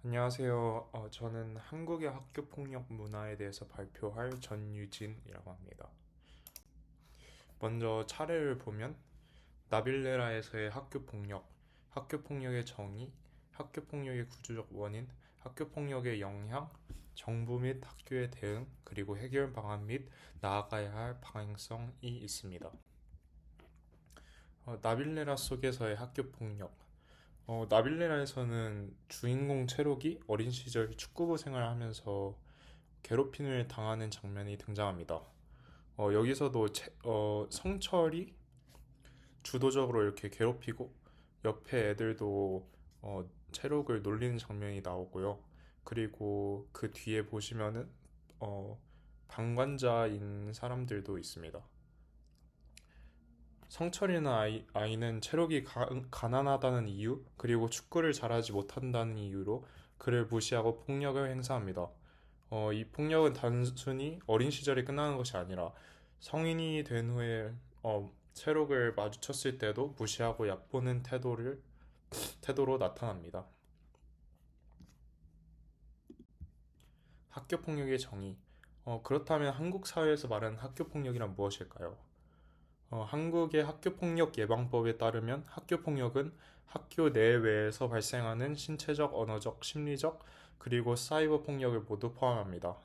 안녕하세요. 저는 한국의 학교 폭력 문화에 대해서 발표할 전유진이라고 합니다. 먼저 차례를 보면 나빌레라에서의 학교 폭력, 학교 폭력의 정의, 학교 폭력의 구조적 원인, 학교 폭력의 영향, 정부 및 학교의 대응, 그리고 해결 방안 및 나아가야 할 방향성이 있습니다. 나빌레라 속에서의 학교 폭력. 나빌레라에서는 주인공 체록이 어린 시절 축구부 생활을 하면서 괴롭힘을 당하는 장면이 등장합니다. 여기서도 성철이 주도적으로 이렇게 괴롭히고 옆에 애들도 체록을 놀리는 장면이 나오고요. 그리고 그 뒤에 보시면은 어, 방관자인 사람들도 있습니다. 성철이나 아이는 체력이 가난하다는 이유, 그리고 축구를 잘하지 못한다는 이유로 그를 무시하고 폭력을 행사합니다. 이 폭력은 단순히 어린 시절에 끝나는 것이 아니라 성인이 된 후에 체력을 마주쳤을 때도 무시하고 얕보는 태도로 나타납니다. 학교 폭력의 정의. 그렇다면 한국 사회에서 말하는 학교 폭력이란 무엇일까요? 한국의 학교폭력 예방법에 따르면 학교폭력은 학교 내외에서 발생하는 신체적, 언어적, 심리적, 그리고 사이버 폭력을 모두 포함합니다.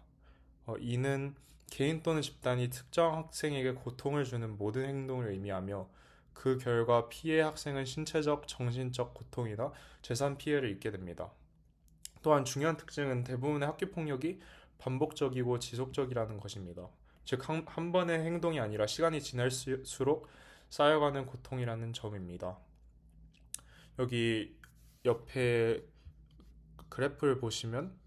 이는 개인 또는 집단이 특정 학생에게 고통을 주는 모든 행동을 의미하며 그 결과 피해 학생은 신체적, 정신적 고통이나 재산 피해를 입게 됩니다. 또한 중요한 특징은 대부분의 학교 폭력이 반복적이고 지속적이라는 것입니다. 즉, 한 번의 행동이 아니라 시간이 지날수록 쌓여가는 고통이라는 점입니다. 여기 옆에 그래프를 보시면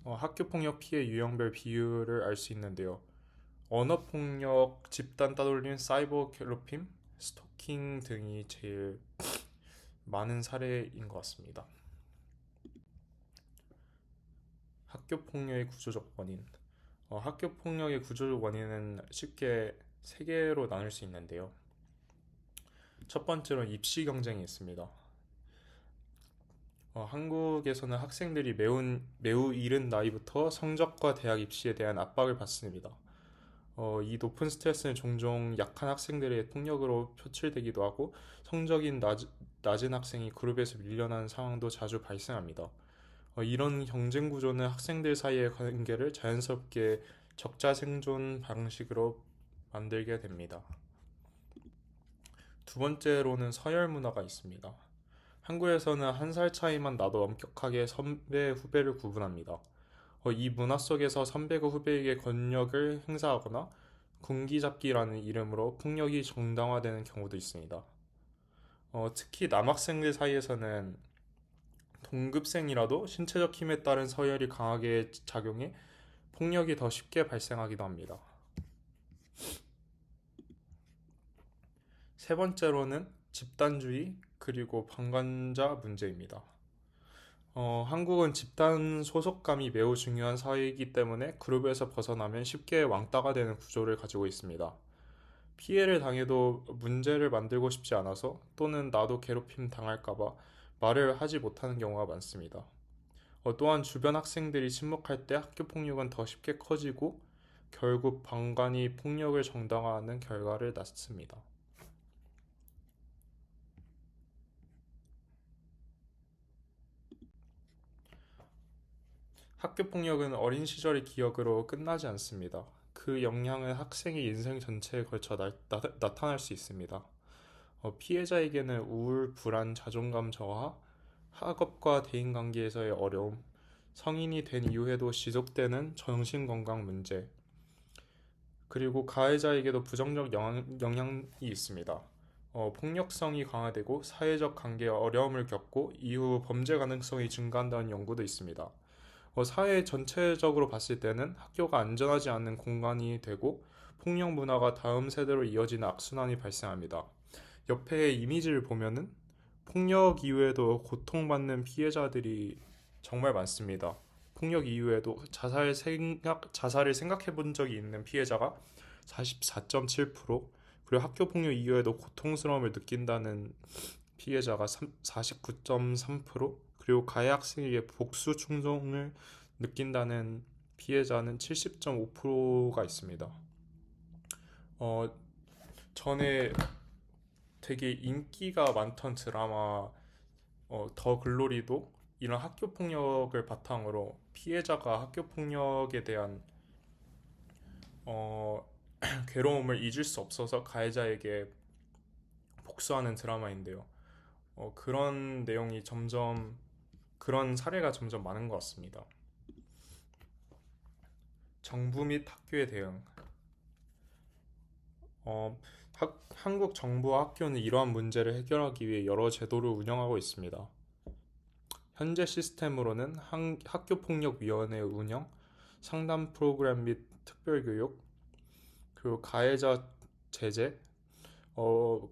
학교 폭력 피해 유형별 비율을 알 수 있는데요. 언어 폭력, 집단 따돌림, 사이버 괴롭힘, 스토킹 등이 제일 많은 사례인 것 같습니다. 학교 폭력의 구조적 원인. 학교 폭력의 구조적 원인은 쉽게 세 개로 나눌 수 있는데요. 첫 번째로 입시 경쟁이 있습니다. 한국에서는 학생들이 매우 이른 나이부터 성적과 대학 입시에 대한 압박을 받습니다. 이 높은 스트레스는 종종 약한 학생들의 폭력으로 표출되기도 하고 낮은 학생이 그룹에서 밀려나는 상황도 자주 발생합니다. 이런 경쟁 구조는 학생들 사이의 관계를 자연스럽게 적자 생존 방식으로 만들게 됩니다. 두 번째로는 서열 문화가 있습니다. 한국에서는 한 살 차이만 나도 엄격하게 선배, 후배를 구분합니다. 이 문화 속에서 선배가 후배에게 권력을 행사하거나 군기잡기라는 이름으로 폭력이 정당화되는 경우도 있습니다. 특히 남학생들 사이에서는 동급생이라도 신체적 힘에 따른 서열이 강하게 작용해 폭력이 더 쉽게 발생하기도 합니다. 세 번째로는 집단주의 그리고 방관자 문제입니다. 한국은 집단 소속감이 매우 중요한 사회이기 때문에 그룹에서 벗어나면 쉽게 왕따가 되는 구조를 가지고 있습니다. 피해를 당해도 문제를 만들고 싶지 않아서 또는 나도 괴롭힘 당할까봐 말을 하지 못하는 경우가 많습니다. 또한 주변 학생들이 침묵할 때 학교 폭력은 더 쉽게 커지고 결국 방관이 폭력을 정당화하는 결과를 낳습니다. 학교 폭력은 어린 시절의 기억으로 끝나지 않습니다. 그 영향은 학생의 인생 전체에 걸쳐 나타날 수 있습니다. 피해자에게는 우울, 불안, 자존감 저하, 학업과 대인관계에서의 어려움, 성인이 된 이후에도 지속되는 정신건강 문제, 그리고 가해자에게도 부정적 영향이 있습니다. 폭력성이 강화되고 사회적 관계에 어려움을 겪고 이후 범죄 가능성이 증가한다는 연구도 있습니다. 사회 전체적으로 봤을 때는 학교가 안전하지 않은 공간이 되고 폭력 문화가 다음 세대로 이어지는 악순환이 발생합니다. 옆에 이미지를 보면은 폭력 이후에도 고통받는 피해자들이 정말 많습니다. 폭력 이후에도 자살을 생각해 본 적이 있는 피해자가 44.7%, 그리고 학교 폭력 이후에도 고통스러움을 느낀다는 피해자가 49.3%, 그리고 가해 학생에게 복수 충동을 느낀다는 피해자는 70.5%가 있습니다. 어, 전에 되게 인기가 많던 드라마 더 글로리도 이런 학교 폭력을 바탕으로 피해자가 학교 폭력에 대한 어, 괴로움을 잊을 수 없어서 가해자에게 복수하는 드라마인데요. 그런 사례가 점점 많은 것 같습니다. 정부 및 학교의 대응. 어, 한국 정부와 학교는 이러한 문제를 해결하기 위해 여러 제도를 운영하고 있습니다. 현재 시스템으로는 학교폭력위원회 운영, 상담 프로그램 및 특별교육, 그리고 제재,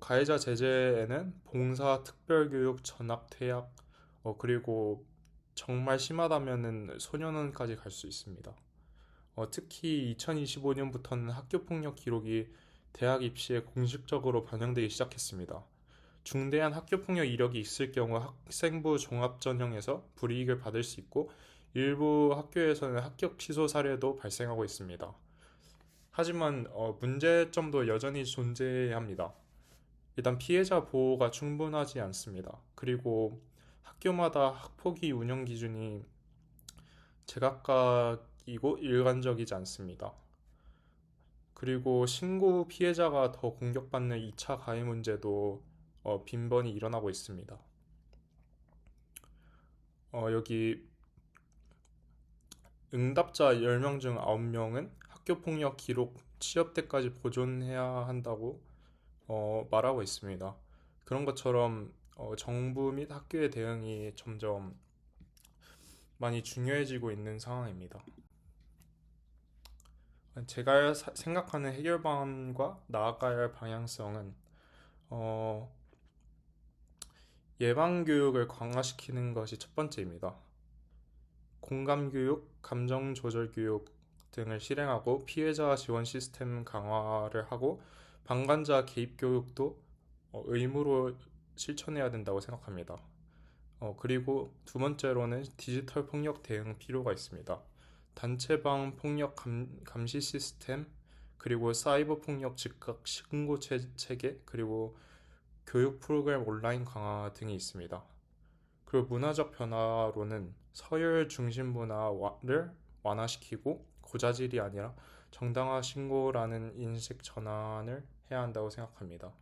가해자 제재에는 봉사, 특별교육, 전학, 퇴학, 그리고 정말 심하다면은 소년원까지 갈 수 있습니다. 특히 2025년부터는 학교폭력 기록이 대학 입시에 공식적으로 반영되기 시작했습니다. 중대한 학교폭력 이력이 있을 경우 학생부 종합전형에서 불이익을 받을 수 있고 일부 학교에서는 합격 취소 사례도 발생하고 있습니다. 하지만 문제점도 여전히 존재합니다. 일단 피해자 보호가 충분하지 않습니다. 그리고 학교마다 학폭위 운영 기준이 제각각이고 일관적이지 않습니다. 그리고 신고 피해자가 더 공격받는 2차 가해 문제도 빈번히 일어나고 있습니다. 여기 응답자 10명 중 9명은 학교폭력 기록 취업 때까지 보존해야 한다고 말하고 있습니다. 그런 것처럼 정부 및 학교의 대응이 점점 많이 중요해지고 있는 상황입니다. 제가 생각하는 해결 방안과 나아가야 할 방향성은 어, 예방 교육을 강화시키는 것이 첫 번째입니다. 공감 교육, 감정 조절 교육 등을 실행하고 피해자 지원 시스템 강화를 하고 방관자 개입 교육도 의무로 실천해야 된다고 생각합니다. 그리고 두 번째로는 디지털 폭력 대응 필요가 있습니다. 단체방 폭력 감시 시스템, 그리고 사이버 폭력 즉각 신고 체계, 그리고 교육 프로그램 온라인 강화 등이 있습니다. 그리고 문화적 변화로는 서열 중심 문화를 완화시키고 고자질이 아니라 정당화 신고라는 인식 전환을 해야 한다고 생각합니다.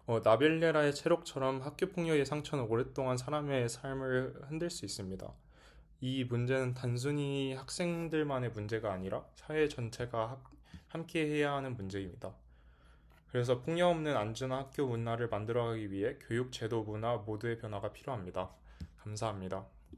나빌레라의 체록처럼 학교폭력의 상처는 오랫동안 사람의 삶을 흔들 수 있습니다. 이 문제는 단순히 학생들만의 문제가 아니라 사회 전체가 함께 해야 하는 문제입니다. 그래서 폭력 없는 안전한 학교 문화를 만들어가기 위해 교육, 제도, 문화 모두의 변화가 필요합니다. 감사합니다.